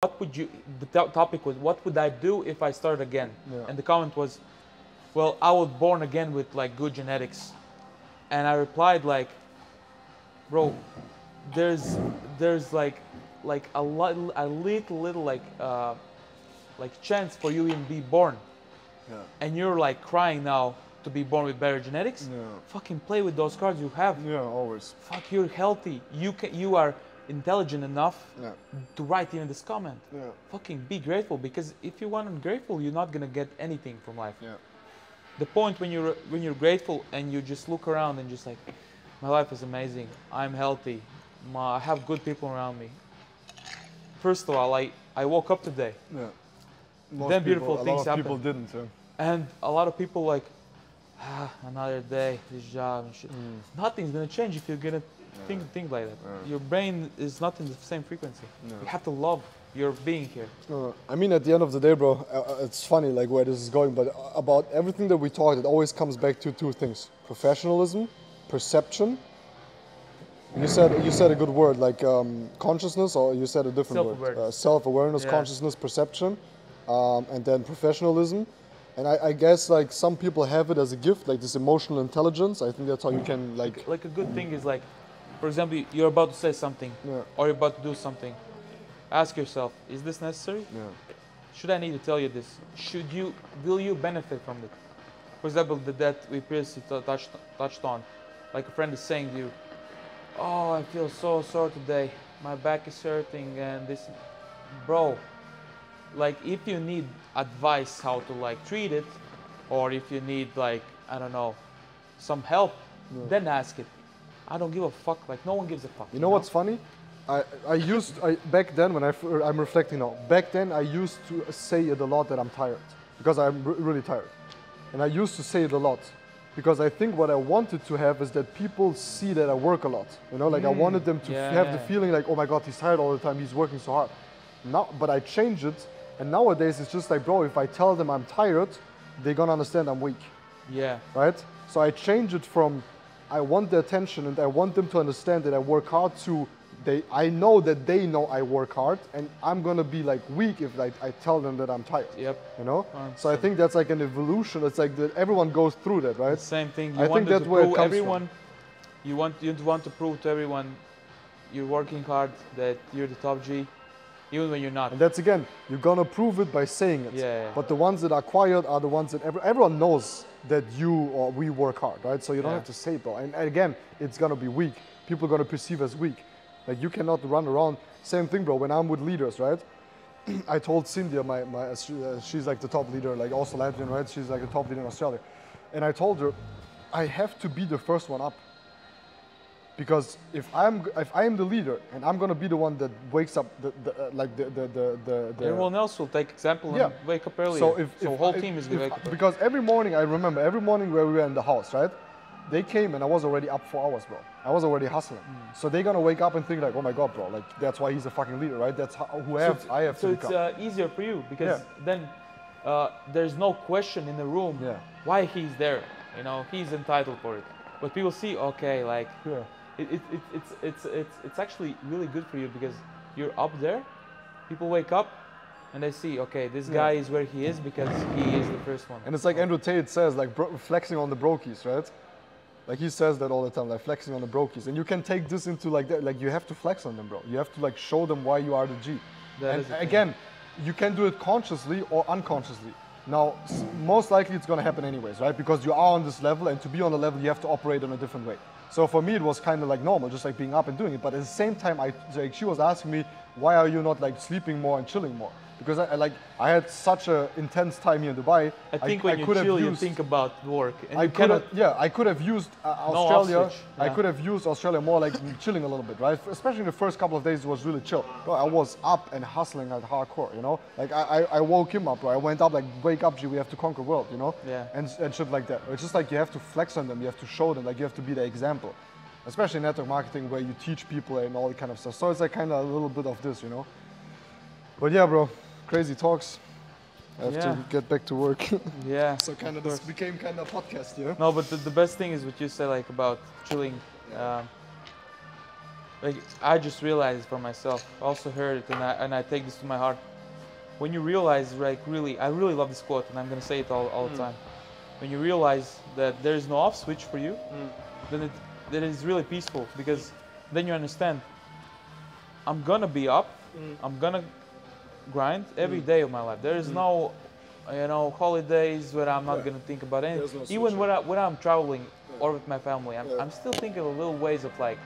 what would you, the topic was, what would I do if I started again? Yeah. And the comment was, well, I was born again with like good genetics. And I replied like, bro, there's like a little like chance for you even be born. Yeah. And you're like crying now to be born with better genetics. Yeah. Fucking play with those cards you have. Yeah, always. Fuck, you're healthy. You are intelligent enough Yeah. to write even this comment. Yeah. Fucking be grateful, because if you aren't grateful, you're not gonna get anything from life. Yeah. The point when you're grateful and you just look around and just like, my life is amazing. I'm healthy. I have good people around me. First of all, I woke up today. Yeah. Then beautiful things A lot of happen. people didn't. Yeah. And a lot of people like, another day, this job and shit. Nothing's gonna change if you're gonna think like that. Yeah. Your brain is not in the same frequency. No. You have to love your being here. I mean, at the end of the day, bro, it's funny like where this is going, but about everything that we talked, it always comes back to two things: professionalism, perception. You said a good word like consciousness, or you said a different word. Self-awareness. Self-awareness, Yeah. consciousness, perception, and then professionalism. And I guess like some people have it as a gift, like this emotional intelligence. I think that's how you can like. Like a good thing is like, for example, you're about to say something, Yeah. or you're about to do something. Ask yourself, is this necessary? Yeah. Should I need to tell you this? Will you benefit from it? For example, that we previously touched on. Like a friend is saying to you, oh, I feel so sore today. My back is hurting and this. Bro, like if you need advice how to like treat it, or if you need like, I don't know, some help, then ask it. I don't give a fuck. Like no one gives a fuck. You know what's funny? Back then when I'm reflecting now. Back then I used to say it a lot that I'm tired, because I'm really tired, and I used to say it a lot, because I think what I wanted to have is that people see that I work a lot. You know, like I wanted them to have the feeling like, oh my god, he's tired all the time. He's working so hard. Now, but I changed it, and nowadays it's just like, bro, if I tell them I'm tired, they're gonna understand I'm weak. Yeah. Right? So I change it from I want the attention and I want them to understand that I work hard to I know that they know I work hard, and I'm gonna be like weak if I tell them that I'm tired. Yep. You know? 100%. So I think that's like an evolution. It's like that everyone goes through that, right? Same thing. I think that's where it comes from. You want to prove to everyone you're working hard, that you're the top G, even when you're not. And that's again, you're gonna prove it by saying it. Yeah. But the ones that are quiet are the ones that everyone knows that you or we work hard, right? So you don't have to say, bro. And again, it's gonna be weak. People are gonna perceive as weak. Like you cannot run around. Same thing, bro. When I'm with leaders, right? I told Cynthia, she's like the top leader, like also Latvian, right? She's like the top leader in Australia. And I told her, I have to be the first one up. Because if I am the leader and I'm gonna be the one that wakes up everyone else will take example and wake up earlier. So if whole team is gonna wake up. Because every morning I remember every morning where we were in the house, right? They came and I was already up 4 hours, bro. I was already hustling. So they're gonna wake up and think like, oh my god, bro, like that's why he's a fucking leader, right? That's I have to become. So it's easier for you because then there's no question in the room why he's there. You know, he's entitled for it. But people see, okay, like it's actually really good for you because you're up there. People wake up and they see, okay, this guy is where he is because he is the first one. And it's like Andrew Tate says, like flexing on the brokies, right? Like he says that all the time, like flexing on the brokies. And you can take this into like that, like you have to flex on them, bro. You have to like show them why you are the G. And again, you can do it consciously or unconsciously. Now, most likely it's gonna happen anyways, right? Because you are on this level, and to be on the level, you have to operate in a different way. So for me, it was kind of like normal, just like being up and doing it. But at the same time, she was asking me, why are you not like sleeping more and chilling more? Because I had such an intense time here in Dubai. I think when you chill, you think about work. And I could have used Australia. No I could have used Australia more like chilling a little bit, right? Especially in the first couple of days, it was really chill. Bro, I was up and hustling at hardcore, you know? Like I woke him up, bro. I went up like, wake up, G, we have to conquer world, you know? Yeah. And shit like that. It's just like you have to flex on them, you have to show them, like you have to be the example. Especially in network marketing where you teach people and all that kind of stuff. So it's like kind of a little bit of this, you know? But yeah, bro. Crazy talks. I have to get back to work. Yeah. So kind of this became kind of a podcast, yeah? No, but the best thing is what you say, like about chilling. like I just realized for myself. I also heard it, and I take this to my heart. When you realize, like really, I really love this quote, and I'm gonna say it all the time. When you realize that there is no off switch for you, then it is really peaceful, because then you understand. I'm gonna be up. I'm gonna grind every day of my life. There is no, holidays where I'm not gonna think about anything. No Even when I'm traveling or with my family, I'm still thinking of little ways of like,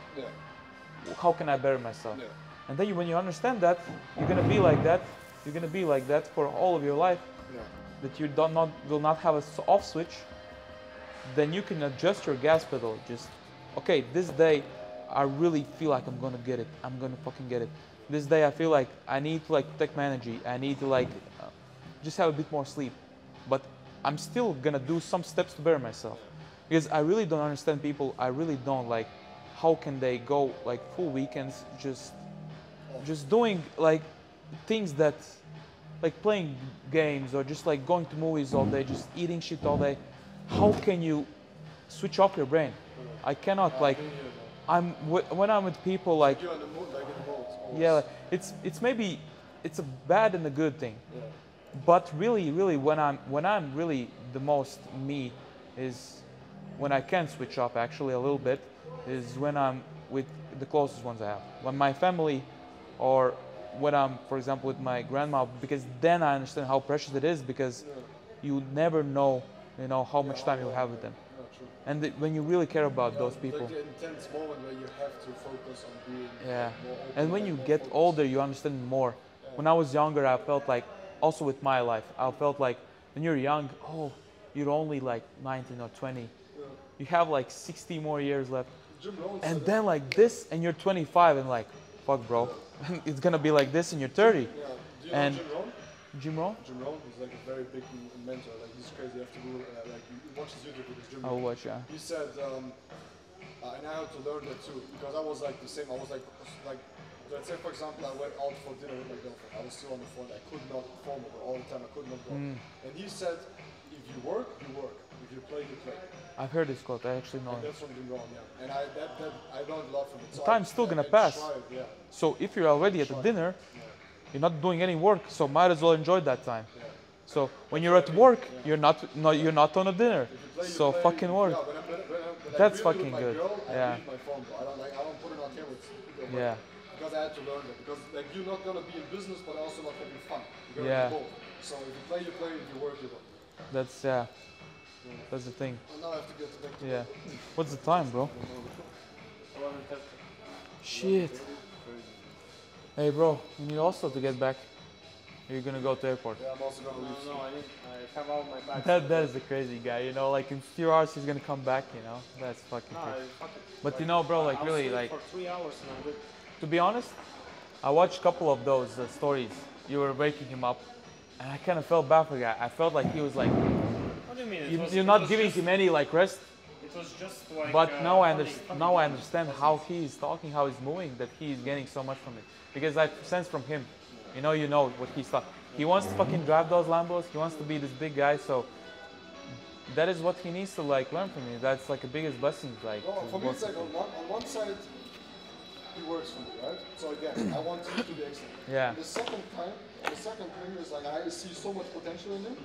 how can I better myself? And then when you understand that, you're gonna be like that. You're gonna be like that for all of your life. That you will not have a off switch. Then you can adjust your gas pedal. Just okay, this day I really feel like I'm gonna get it. I'm gonna fucking get it. This day I feel like I need to like protect my energy. I need to like just have a bit more sleep. But I'm still gonna do some steps to better myself. Because I really don't understand people. I really don't like how can they go like full weekends just doing like things that like playing games or just like going to movies all day, just eating shit all day. How can you switch off your brain? I cannot like when I'm with people like You're in the mood, like in the mood. yeah, like, it's maybe it's a bad and a good thing. But really when I'm really the most me is when I can switch off actually a little bit is when I'm with the closest ones I have. When my family or when I'm, for example, with my grandma, because then I understand how precious it is, because you never know, how much time you have with them. And when you really care about those people. Like the intense moment where you have to focus on being Yeah. more open, And when like you more get focused. older, you understand more. When I was younger, I felt like, also with my life, I felt like when you're young, you're only like 19 or 20. You have like 60 more years left. Jim Rohn And said then like this, and you're 25, and like, fuck, bro. It's gonna be like this, and you're 30. Do you And know Jim Rohn? Jim Rohn? Jim Rohn is like a very big mentor. Like he's crazy. You have to do like you watch his YouTube videos. Jim I'll Rohn. watch, yeah. He said, and I had to learn that too because I was like the same. I was like let's say for example I went out for dinner with my girlfriend. I was still on the phone. I could not phone her all the time. I could not go. And he said, if you work, you work. If you play, you play. I've heard this quote. I actually know And it. that's from Jim Rohn, yeah. And I learned a lot from it. So Time's still gonna pass. Tried, yeah. So if you're already at the dinner, you're not doing any work, so might as well enjoy that time. So when you're at work, you're not on a dinner. So fucking work. When That's I fucking with my good. Girl, Yeah. I leave my phone, bro. I don't put it on camera. It's Yeah. Because I had to learn that. Because like you're not gonna be in business, but also not having fun. You're Yeah. gonna do both. So if you play, you play. If you work, you work. That's That's the thing. And now I have to get back to Yeah. What's the time, bro? Shit. Hey, bro. You need also to get back. You're gonna go to airport. Yeah, I'm also gonna leave. No, I have all my bags. That is the crazy guy, like in few hours he's gonna come back, That's fucking crazy. Fuck it. But bro, like I'll really, sleep like for 3 hours and I'm good. to be honest, I watched a couple of those stories. You were waking him up, and I kind of felt bad for the guy. I felt like he was like, What do you mean? you're not giving him any like rest. It was just like. But now I funny. understand how he is talking, how he's moving, that he is getting so much from it. Because I sense from him, you know what he's thought. He wants to fucking drive those Lambos. He wants to be this big guy. So that is what he needs to like learn from me. That's like the biggest blessing. Like No, for me, it's like on one side, he works for me, right? So again, I want him to be excellent. Yeah. And the second thing is like I see so much potential in him.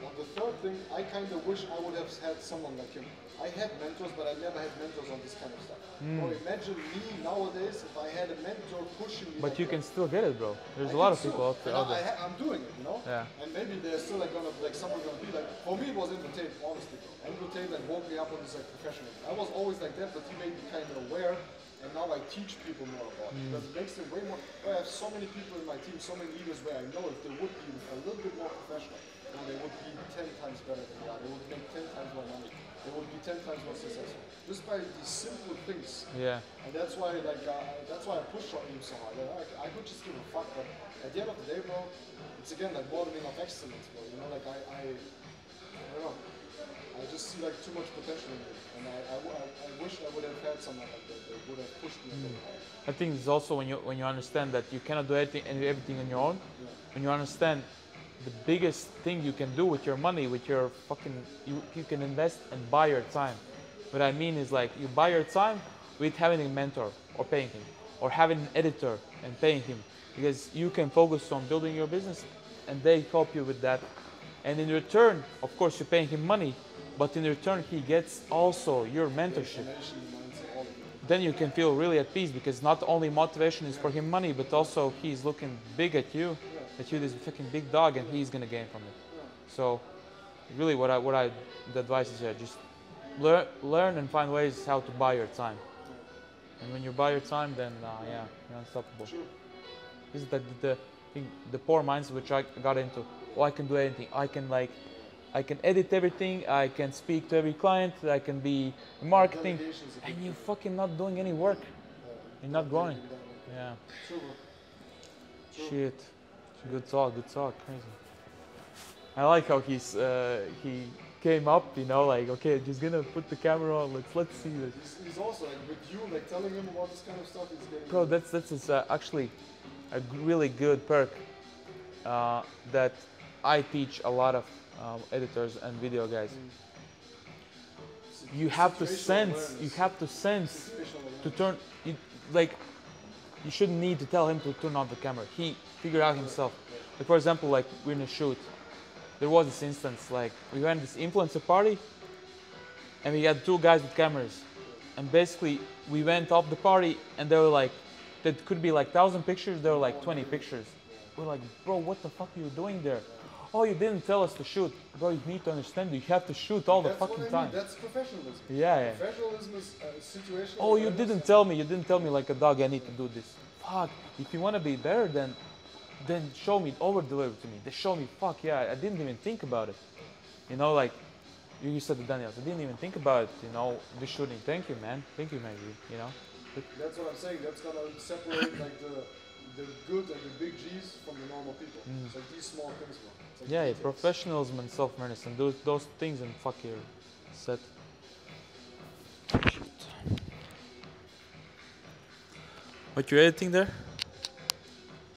And the third thing, I kind of wish I would have had someone like him. I had mentors, but I never had mentors on this kind of stuff. Or imagine me nowadays if I had a mentor pushing me. But like you that. can still get it, bro. There's I a lot can of people still. out there. I'm doing it, Yeah. And maybe there's still like someone gonna be like. For me, it was Andrew Tate, honestly. Andrew Tate like woke me up on this like professional. I was always like that, but he made me kind of aware. And now I teach people more about it because it makes them way more. I have so many people in my team, so many leaders where I know if they would be a little bit more professional, then they would be 10 times better than they are. They would make 10 times more money. They would be 10 times more successful. Just by these simple things. Yeah. And that's why I push on him so hard. I could just give a fuck, but at the end of the day, bro, it's again like modeling of excellence, bro. Like I don't know. I just see like too much potential in it, and I wish I would have had someone like that. That would have pushed me a bit higher. I think it's also when you understand that you cannot do everything on your own. Yeah. When you understand the biggest thing you can do with your money, with your fucking, you can invest and buy your time. What I mean is like you buy your time with having a mentor or paying him. or having an editor and paying him, because you can focus on building your business and they help you with that. And in return, of course, you're paying him money, but in return, he gets also your mentorship. Then you can feel really at peace, because not only motivation is for him money, but also he's looking big at you, this fucking big dog, and he's gonna gain from it. So, really, the advice is here: just learn and find ways how to buy your time. And when you buy your time, then yeah, you're unstoppable. This is the poor mindset which I got into. Oh, I can do anything. I can edit everything. I can speak to every client. I can be marketing, and you're fucking not doing any work. You're not growing. Yeah. Shit. Good talk. Crazy. I like how he came up, you know, like, okay, just gonna put the camera on. Let's see this. He's also like with you, like telling him about this kind of stuff. He's getting. Bro, that's actually a really good perk that I teach a lot of editors and video guys. You have to sense. You have to sense to turn. Like, you shouldn't need to tell him to turn off the camera. He figured out himself. Like, for example, like we're in a shoot. There was this instance, like we went to this influencer party, and we had two guys with cameras, and basically we went off the party, and they were like, that could be like 1,000 pictures. There were like 20 pictures. We're like, bro, what the fuck are you doing there? Oh, you didn't tell us to shoot. Bro, you need to understand, you have to shoot all the fucking time. That's professionalism. Yeah. Professionalism is situational. Oh, you didn't tell me like a dog, I need to do this. Fuck, if you want to be better, then show me, over-deliver to me. They show me, fuck yeah, I didn't even think about it. You know, like, you said to Daniel, I didn't even think about it, you know, this shooting. Thank you, man. Thank you, Maggie, you know. That's what I'm saying. That's going to separate, like, the good and the big G's from the normal people. It's like these small things, bro. Like yeah, professionalism and self-awareness, and those things, and fuck your set. Shoot. What, you're editing there?